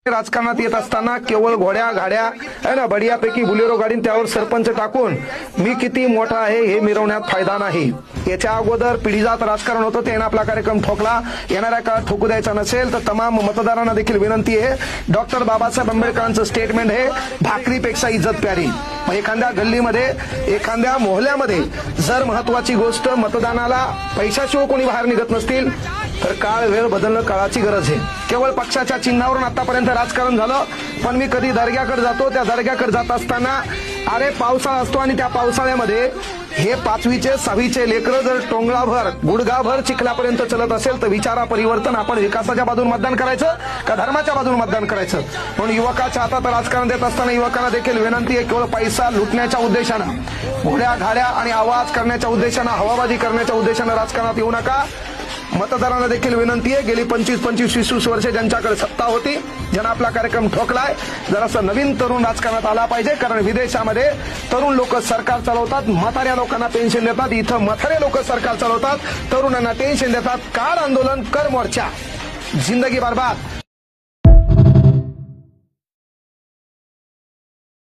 राजकारणात येत असताना केवळ घोड्या गाड्या आहे ना बढियापैकी बुलेरो गाडीन त्यावर सरपंच टाकून मी किती मोठा आहे हे मिरवण्यात फायदा नाही। याच्या अगोदर पिढीजात राजकारण होतं, त्याने आपला कार्यक्रम ठोकला। येणाऱ्या काळात ठोकू द्यायचा नसेल तर तमाम मतदारांना देखील विनंती आहे, डॉक्टर बाबासाहेब आंबेडकरांचं स्टेटमेंट हे भाकरीपेक्षा इज्जत प्यारी। एखाद्या गल्लीमध्ये एखाद्या मोहल्ल्यामध्ये जर महत्वाची गोष्ट मतदानाला पैशाशिवाय कोणी बाहेर निघत नसतील तर काळ वेळ बदलणं काळाची गरज आहे। केवळ पक्षाच्या चिन्हावरून आतापर्यंत राजकारण झालं, पण मी कधी दर्ग्याकडे जातो, त्या दर्ग्याकडे जात असताना अरे पावसाळा असतो आणि त्या पावसाळ्यामध्ये हे 5वीचे 6वीचे लेकरं जर टोंगळाभर गुडघाभर चिखलापर्यंत चलत असेल तर विचारा परिवर्तन आपण विकासाच्या बाजून मतदान करायचं का धर्माच्या बाजून मतदान करायचं। म्हणून युवकाच्या हातात राजकारण देत असताना युवकांना देखील विनंती आहे, केवळ पैसा लुटण्याच्या उद्देशानं घोड्या घाड्या आणि आवाज करण्याच्या उद्देशानं हवाबाजी करण्याच्या उद्देशानं राजकारणात येऊ नका। मतदारांना देखील विनंती आहे, गेली 25-20 वर्षे ज्यांच्याकडे सत्ता होती, ज्यांना आपला कार्यक्रम ठोकलाय, जरासा नवीन तरुण राजकारणात आला पाहिजे। कारण विदेशामध्ये तरुण लोक सरकार चालवतात, म्हाताऱ्या लोकांना पेन्शन देतात, इथं म्हातारे लोक सरकार चालवतात, तरुणांना टेन्शन देतात। काढ आंदोलन, कर मोर्चा, जिंदगी बर्बाद।